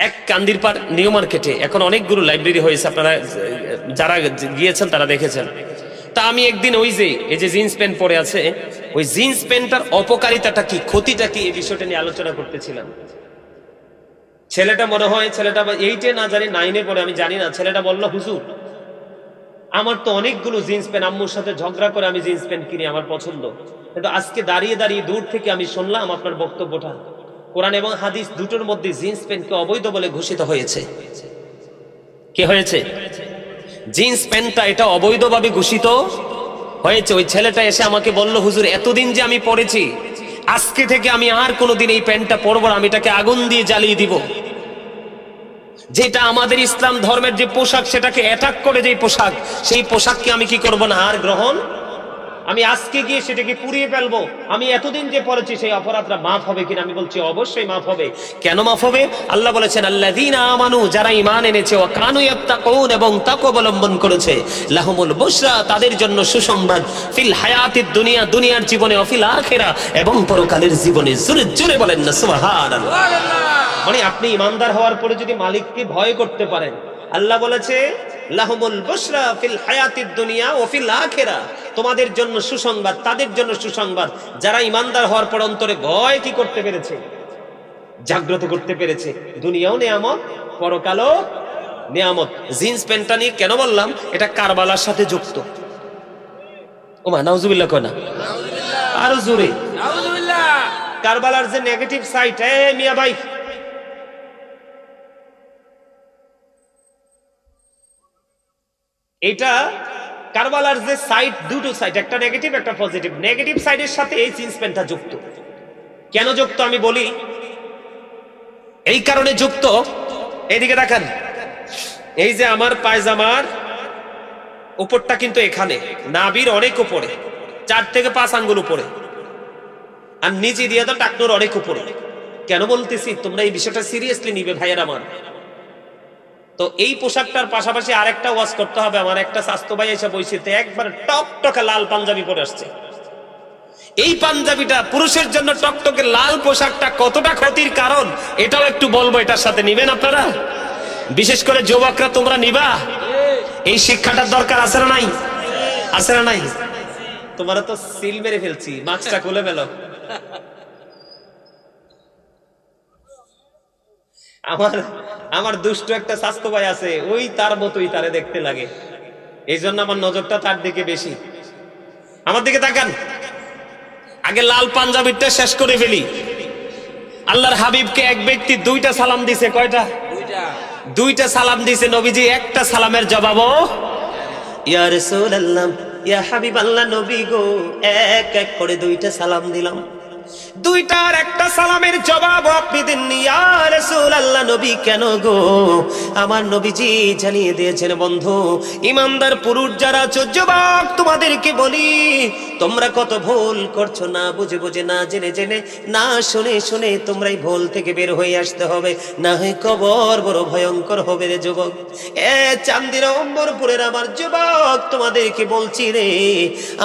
এক কান্দিরপাড় নিউ মার্কেটে এখন অনেকগুলো লাইব্রেরি হয়েছে, আপনারা যারা গিয়েছেন তারা দেখেছেন। তা আমি একদিন ওই যে এই যে জিন্স প্যান্ট পরে আছে, ওই জিন্স প্যান্টটার অপকারিতাটা কি, ক্ষতিটা কি, এই বিষয়টা নিয়ে আলোচনা করতেছিলাম। ছেলেটা মনে হয় ছেলেটা 8-এ না জানি 9-এ পড়ে, আমি জানি না। ছেলেটা বললো, হুজুর আমার তো অনেকগুলো জিন্স প্যান্ট, আম্মুর সাথে ঝগড়া করে আমি জিন্স প্যান্ট কিনি, আমার পছন্দ, কিন্তু আজকে দাঁড়িয়ে দাঁড়িয়ে দূর থেকে আমি শুনলাম আপনার বক্তব্যটা, কোরআন এবং হাদিস দুটোর মধ্যে জিন্স প্যান্টকে অবৈধ বলে ঘোষিত হয়েছে। কি হয়েছে? জিন্স প্যান্টটা এটা অবৈধভাবে ঘোষিত হয়েছে। ওই ছেলেটা এসে আমাকে বলল, হুজুর এতদিন যে আমি পড়েছি, আজকে থেকে আমি আর কোনোদিন এই প্যান্টটা পরবো না, আমি এটাকে আগুন দিয়ে জ্বালিয়ে দিব। যেটা আমাদের ইসলাম ধর্মের যে পোশাক, সেটাকে অ্যাটাক করে যে পোশাক, সেই পোশাককে আমি কি করব না, আর গ্রহণ। আমি আজকে গিয়ে সেটাকে পুড়িয়ে ফেলবো। আমি এতদিন যে পড়েছি সেই অপরাধটা মাফ হবে কিনা? আমি বলছি অবশ্যই মাফ হবে। কেন মাফ হবে? আল্লাহ বলেছেন, আল্লাযীনা আমানু, যারা ঈমান এনেছে, ওয়া কানু ইয়াত্তাকুন, এবং তাকওয়া অবলম্বন করেছে, লাহুমুল বুশরা, তাদের জন্য সুসংবাদ, ফিল হায়াতিদ দুনিয়া, দুনিয়ার জীবনে, ও ফিল আখিরা, এবং পরকালের জীবনে। জোরে জোরে বলেন না সুবহানাল্লাহ। মানে আপনি ইমানদার হওয়ার পরে যদি মালিককে ভয় করতে পারেন, আল্লাহ বলেছে লাহুমুল বুশরা ফিল হায়াতিদ দুনিয়া ও ফিল আখিরা, তোমাদের জন্য সুসংবাদ, তাদের জন্য সুসংবাদ যারা ইমানদার হওয়ার পর অন্তরে ভয় কি করতে পেরেছে, জাগ্রত করতে পেরেছে। দুনিয়াও নিয়ামত, পরকালও নিয়ামত। জিন্স প্যান্টটা নিয়ে কেন বললাম? এটা কারবালার সাথে যুক্ত। ওমা নাউজুবিল্লাহ কয় না, আরো জোরে নাউজুবিল্লাহ। কারবালার যে নেগেটিভ সাইড, মিয়া ভাই, এটা কারবালার যে সাইড, দুটো সাইড, একটা নেগেটিভ একটা পজিটিভ। নেগেটিভ সাইডের সাথে এই জিন্স প্যান্টটা যুক্ত। কেন যুক্ত আমি বলি, এই কারণে যুক্ত। এইদিকে দেখেন, এই যে আমার পায়জামার উপরটা কিন্তু এখানে, নাভির অনেক উপরে, 4 থেকে 5 আঙ্গুল উপরে, আর নিচে দিয়ে তো টাকনোর অনেক উপরে। কেন বলতেছি, তোমরা এই বিষয়টা সিরিয়াসলি নিবে ভাইয়ের আমার। তো এই পোশাকটার পাশাপাশি আরেকটা ওয়াজ করতে হবে। আমার একটা স্বাস্থ্য ভাই এসে বইছিতে একবার টকটকে লাল পাঞ্জাবি পরে আসছে। এই পাঞ্জাবিটা পুরুষের জন্য টকটকে লাল পোশাকটা কতটা ক্ষতির কারণ, এটাও একটু বলবো। এটার সাথে নিবেন আপনারা, বিশেষ করে যুবকরা তোমরা নিবা। এই শিক্ষাটার দরকার আছে না নাই? আছে না নাই? তোমরা তো সিল মেরে ফেলছি, মাস্কটা খুলে ফেলো। আমার দুষ্ট একটা স্বাস্থ্য ভাই আছে, ওই তার মতোই তারে দেখতে লাগে। এই জন্য আমার নজরটা তার দিকে বেশি। আমার দিকে তাকান, আগে লাল পাঞ্জাবিটা শেষ করে ফেলি। আল্লাহর হাবিবকে এক ব্যক্তি 2টা সালাম দিছে। কয়টা? 2টা সালাম দিছে নবীজি। একটা সালামের জবাবও, ইয়া রাসূলুল্লাহ, ইয়া হাবিবাল্লাহ, নবী গো, এক এক করে 2টা সালাম দিলাম। 2টার একটা সালামের জবাব আপনি দেননি। ইয়া রাসূলুল্লাহ, নবী কেন গো? আমার নবীজি জানিয়ে দিয়েছেন, বন্ধু, ইমানদার পুরুষ যারা আছো, যুবক, তোমাদেরকে বলি, তোমরা কত ভুল করছো, না বুঝে বুঝে, না জেনে জেনে, না শুনে শুনে। তোমরাই ভুল থেকে বের হয়ে আসতে হবে, না হয় কবর বড় ভয়ঙ্কর হবে রে যুবক। চান্দির অম্বরপুরের আমার যুবক, তোমাদেরকে বলছি রে,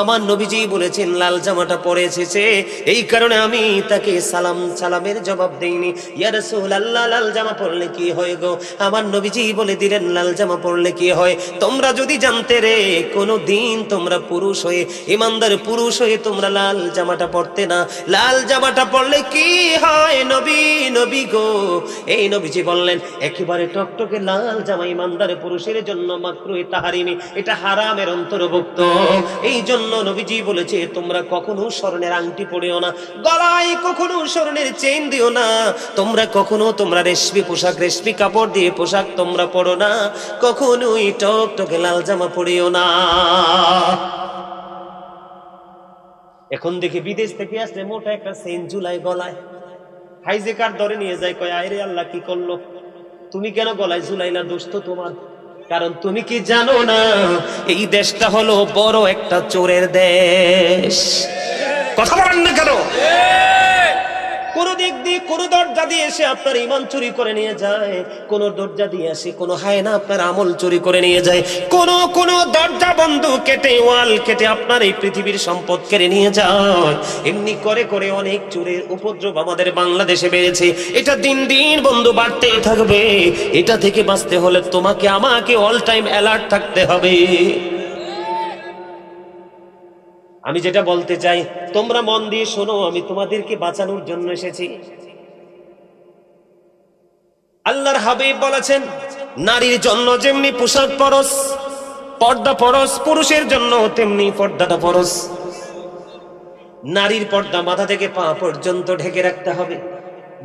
আমার নবীজি বলেছেন লাল জামাটা পরে এসেছে, এই কারণে আমি তাকে সালামের জবাব দেইনি। ইয়া রাসূলুল্লাহ, লাল জামা পরলে কি হয় গো? আমার নবীজি বলে দিলেন লাল জামা পরলে কি হয়। তোমরা যদি জানতে রে, কোনো দিন তোমরা পুরুষ হয়ে, ইমানদার পুরুষ হয়ে তোমরা লাল জামাটা পরতে না। লাল জামাটা পরলে কি হয় নবী, নবী গো? এই নবীজি বললেন, একেবারে টকটকে লাল জামা ইমানদার পুরুষের জন্য মাকরুহ তাহরিমি, এটা হারামের অন্তর্ভুক্ত। এই জন্য নবীজি বলেছে, তোমরা কখনো স্বর্ণের আংটি পরিও না, গলায় কখনো স্বর্ণের চেইন দিও না, তোমরা কখনো তোমরা রেশমি পোশাক, রেশমি কাপড় দিয়ে পোশাক তোমরা পরো না, কখনোই টকটকে লাল জামা পরিও না। এখন দেখি বিদেশ থেকে আসলে মোটা একটা চেইন ঝুলায় গলায়, হাইজেকার ধরে নিয়ে যায়, কয় আয় রে আল্লাহ, কি করলো? তুমি কেন গলায় ঝুলাইলা? দোষ তো তোমার। কারণ তুমি কি জানো না, এই দেশটা হলো বড় একটা চোরের দেশ। কথা বলেন না কেন? কোন দিক দিয়ে, কোন দরজা দিয়ে এসে আপনার ইমান চুরি করে নিয়ে যায়, কোন দরজা দিয়ে আসে কোন হায়না আপনার আমল চুরি করে নিয়ে যায়, কোন দরজা বন্ধ কেটে, ওয়াল কেটে আপনার এই পৃথিবীর সম্পদ কেড়ে নিয়ে যায়। এমনি করে করে অনেক চোরের উপদ্রব আমাদের বাংলাদেশে বেড়েছে। এটা দিন দিন বন্ধু বাড়তেই থাকবে। এটা থেকে বাঁচতে হলে তোমাকে আমাকে অল টাইম অ্যালার্ট থাকতে হবে। আমি যেটা বলতে চাই, তোমরা মন দিয়ে শোনো, আমি তোমাদেরকে বাঁচানোর জন্য এসেছি। আল্লাহর হাবিব বলেছেন, নারীর জন্য যেমনি পোশাক ফরজ, পর্দা ফরজ, পুরুষের জন্য তেমনি পর্দাটা ফরজ। নারীর পর্দা মাথা থেকে পা পর্যন্ত ঢেকে রাখতে হবে।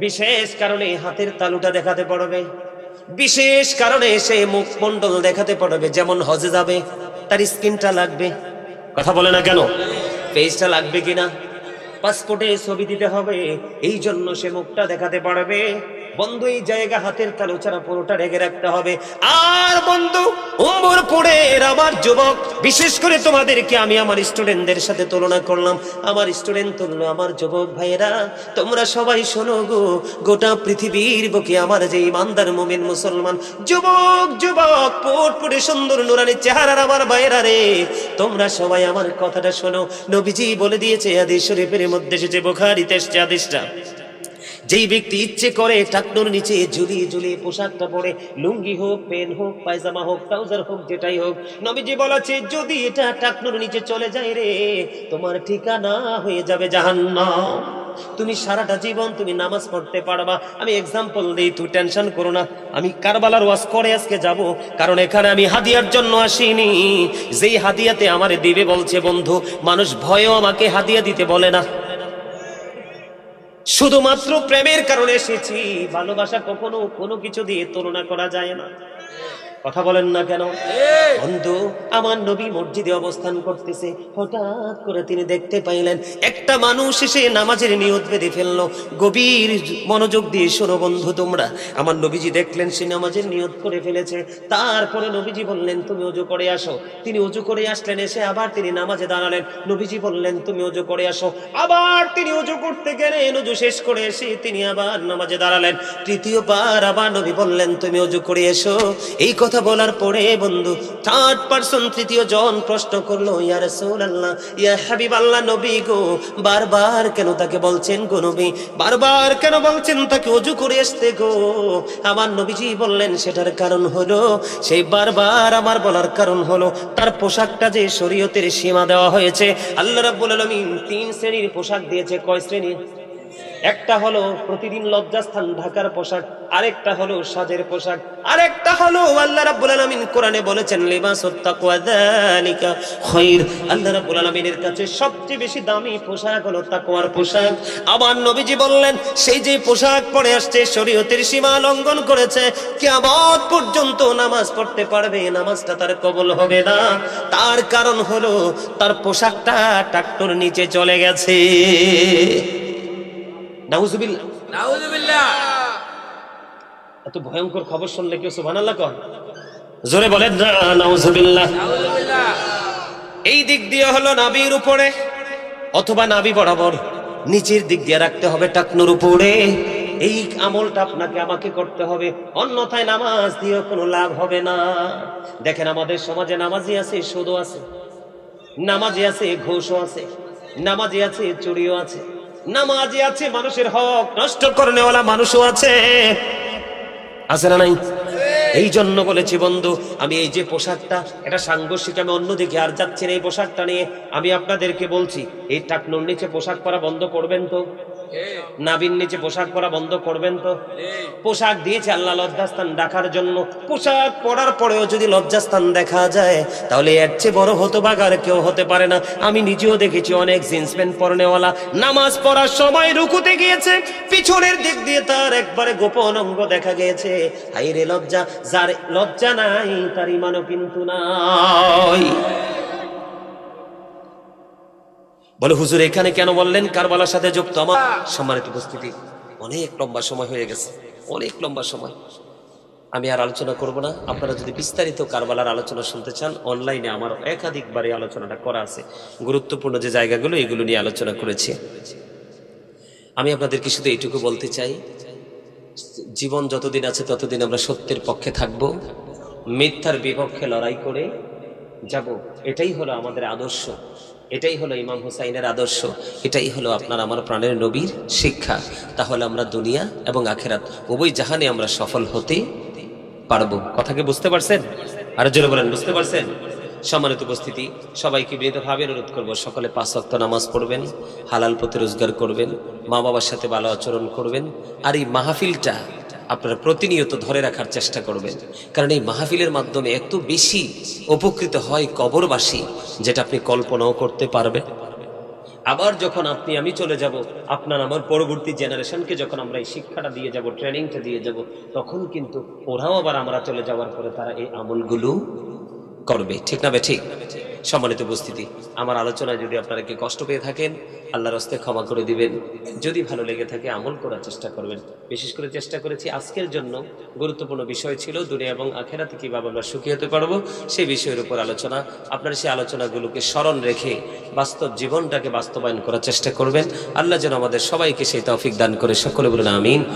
বিশেষ কারণে হাতের তালুটা দেখাতে পারবে, বিশেষ কারণে সে মুখমণ্ডল দেখাতে পারবে। যেমন হজে যাবে তার স্কিনটা লাগবে, কথা বলে না কেন, ফেসটা লাগবে কিনা, পাসপোর্টে ছবি দিতে হবে, এই জন্য সে মুখটা দেখাতে পারবে। বন্ধু এই জায়গা হাতের তালু ছাড়া পুরোটা রেখে রাখতে হবে। আর বন্ধু উম্মরপুরের আমার যুবক, বিশেষ করে তোমাদেরকে আমি আমার স্টুডেন্টদের সাথে তুলনা করলাম, আমার স্টুডেন্ট তুললো আমার যুবক ভাইয়েরা, তোমরা সবাই শোনো গো, গোটা পৃথিবীর বুকে আমার যে ইমানদার মুমিন মুসলমান যুবক যুবক পুটপুটে সুন্দর নুরানি চেহারার আমার ভাইয়েরা রে, তোমরা সবাই আমার কথাটা শোনো। নবীজি বলে দিয়েছে হাদিস শরীফের মধ্যে এসেছে, বুখারীতে এসেছে হাদিসটা, যেই ব্যক্তি ইচ্ছে করে টাকনুর নিচে ঝুলিয়ে ঝুলিয়ে পোশাকটা পরে, লুঙ্গি হোক, পেন হোক, পায়জামা হোক, ট্রাউজার হোক, যেটাই হোক, নবীজি বলেছে যদি এটা টাকনুর নিচে চলে যায় রে, তোমার ঠিকানা হয়ে যাবে জাহান্নাম। তুমি সারাটা জীবন তুমি নামাজ পড়তে পারবা। আমি এক্সাম্পল দিই, তুই টেনশন করো না, আমি কারবালার ওয়াজ করে আজকে যাব, কারণ এখানে আমি হাদিয়ার জন্য আসিনি। যেই হাদিয়াতে আমারে দিবে বলছে বন্ধু, মানুষ ভয়েও আমাকে হাদিয়া দিতে বলে না, শুধুমাত্র প্রেমের কারণে এসেছি। ভালোবাসা কখনো কোনো কিছু দিয়ে তুলনা করা যায় না, কথা বলেন না কেন? বন্ধু আমার নবী মসজিদে অবস্থান করতেছে, হঠাৎ করে তিনি দেখতে পাইলেন একটা মানুষ এসে নামাজের নিয়ত বেঁধে ফেললো। গভীর মনোযোগ দিয়ে শোনো বন্ধু তোমরা, আমার নবীজি দেখলেন সে নামাজের নিয়ত করে ফেলেছে। তারপরে নবীজি বললেন তুমি ওযু করে আসো। তিনি ওযু করে আসলেন, এসে আবার তিনি নামাজে দাঁড়ালেন। নবীজি বললেন তুমি ওযু করে আসো। আবার তিনি ওযু করতে গেলেন, ওযু শেষ করে এসে তিনি আবার নামাজে দাঁড়ালেন। তৃতীয়বার আবার নবী বললেন তুমি ওযু করে এসো। এই কথা বলার পরে বন্ধু থার্ড পারসন, তৃতীয় জন প্রশ্ন করলো, ইয়া রাসূলুল্লাহ, ইয়া হাবিবাল্লাহ, নবী গো, বারবার কেন তাকে বলছেন গো নবী, বারবার কেন বলছেন তাকে ওযু করে আসতে গো? আমার নবীজি বললেন সেটার কারণ হলো, সেই বারবার আমার বলার কারণ হলো তার পোশাকটা যে শরীয়তের সীমা দেওয়া হয়েছে। আল্লাহ রাব্বুল আলামিন 3 শ্রেণীর পোশাক দিয়েছে। কয় শ্রেণী? একটা হলো প্রতিদিন লজ্জাস্থান ঢাকার পোশাক, আরেকটা হলো সাজের পোশাক, আরেকটা হলো আল্লাহ রাব্বুল আলামিন কোরআনে বলেছেন লিবাসুত তাকওয়া যালিকা খায়র। আল্লাহ রাব্বুল আলামিনের কাছে সবচেয়ে বেশি দামি পোশাক হলো তাকওয়ার পোশাক। আবার নবীজি বললেন সেই যে পোশাক পরে আসছে শরীয়তের সীমা লঙ্ঘন করেছে, কিয়ামত পর্যন্ত নামাজ পড়তে পারবে, নামাজটা তার কবুল হবে না। তার কারণ হলো তার পোশাকটা টাকটুর নিচে চলে গেছে। নাউজুবিল্লাহ, নাউজুবিল্লাহ। এত ভয়ঙ্কর খবর শুনলে কেউ সুবহানাল্লাহ কন? জোরে বলেন না নাউজুবিল্লাহ, নাউজুবিল্লাহ। এই দিক দিয়ে হলো নাভির উপরে অথবা নাভি বরাবর নিচের দিক দিয়ে রাখতে হবে টাকনুর উপরে। এই আমলটা আপনাকে আমাকে করতে হবে, অন্যথায় নামাজ দিয়ে কোনো লাভ হবে না। দেখেন আমাদের সমাজে নামাজি আছে, সুদও আছে, নামাজি আছে, ঘুষও আছে, নামাজি আছে, চুরিও আছে, নামাজি আছে, মানুষের হক নষ্ট করনেওয়ালা মানুষও আছে, আছে না নাই? এই জন্য বলেছি বন্ধু, আমি এই যে পোশাকটা, এটা সাংঘর্ষিক, আমি অন্যদিকে আর যাচ্ছি না। এই পোশাকটা নিয়ে আমি আপনাদেরকে বলছি, এই টাকনুর নিচে পোশাক পরা বন্ধ করবেন তো, নাভির নিচে পোশাক পরা বন্ধ করবেন তো। পোশাক দিয়েছে আল্লাহ লজ্জাস্থান ঢাকার জন্য, পোশাক পরার পরেও যদি লজ্জাস্থান দেখা যায় তাহলে এর চেয়ে বড় হতভাগ আর কেউ হতে পারে না। আমি নিজেও দেখেছি অনেক জিন্স প্যান্ট পরনেওয়ালা নামাজ পড়ার সময় রুকুতে গিয়েছে, পিছনের দিক দিয়ে তার একবারে গোপন অঙ্গ দেখা গিয়েছে। হায়রে লজ্জা, যার লজ্জা নাই তার ঈমানও কিন্তু নাই। বলে হুজুর এখানে কেন বললেন কারবালার সাথে যুক্ত? আমার সম্মানিত উপস্থিতি, অনেক লম্বা সময় হয়ে গেছে, অনেক লম্বা সময়, আমি আর আলোচনা করব না। আপনারা যদি বিস্তারিত কারবালার আলোচনা শুনতে চান, অনলাইনে আমার একাধিকবার এই আলোচনাটা করা আছে, গুরুত্বপূর্ণ যে জায়গাগুলো এগুলো নিয়ে আলোচনা করেছি। আমি আপনাদেরকে শুধু এইটুকু বলতে চাই, জীবন যতদিন আছে ততদিন আমরা সত্যের পক্ষে থাকব, মিথ্যার বিপক্ষে লড়াই করে যাব। এটাই হলো আমাদের আদর্শ, এটাই হলো ইমাম হুসাইনের আদর্শ, এটাই হলো আপনার আমার প্রাণের নবীর শিক্ষা। তাহলে আমরা দুনিয়া এবং আখিরাত উভয় জাহানে আমরা সফল হতে পারবো। কথাকে বুঝতে পারছেন? আর জোরে বলেন, বুঝতে পারছেন? সম্মানিত উপস্থিতি, সবাইকে বিনীতভাবে অনুরোধ করব, সকলে 5 ওয়াক্ত নামাজ পড়বেন, হালাল পথে রোজগার করবেন, মা বাবার সাথে ভালো আচরণ করবেন, আর এই মাহফিলটা আপনারা প্রতিনিয়ত ধরে রাখার চেষ্টা করবেন। কারণ এই মাহফিলের মাধ্যমে এত বেশি উপকৃত হয় কবরবাসী, যেটা আপনি কল্পনাও করতে পারবেন। আবার যখন আপনি আমি চলে যাব, আপনার আমার পরবর্তী জেনারেশনকে যখন আমরা এই শিক্ষাটা দিয়ে যাব, ট্রেনিংটা দিয়ে যাব, তখন কিন্তু ওরাও আবার আমরা চলে যাওয়ার পরে তারা এই আমলগুলো করবে। ঠিক না বে ঠিক? সম্মানিত উপস্থিতি, আমার আলোচনায় যদি আপনারা কি কষ্ট পেয়ে থাকেন, আল্লাহর হস্তে ক্ষমা করে দিবেন। যদি ভালো লেগে থাকে আমল করার চেষ্টা করবেন। বিশেষ করে চেষ্টা করেছি আজকের জন্য গুরুত্বপূর্ণ বিষয় ছিল দুনিয়া এবং আখেরাতে কিভাবে আমরা সুখী হতে পারবো সেই বিষয়ের উপর আলোচনা। আপনারা সেই আলোচনাগুলোকে স্মরণ রেখে বাস্তব জীবনটাকে বাস্তবায়ন করার চেষ্টা করবেন। আল্লাহ যেন আমাদের সবাইকে সেই তৌফিক দান করে। সকলে বলুন আমিন।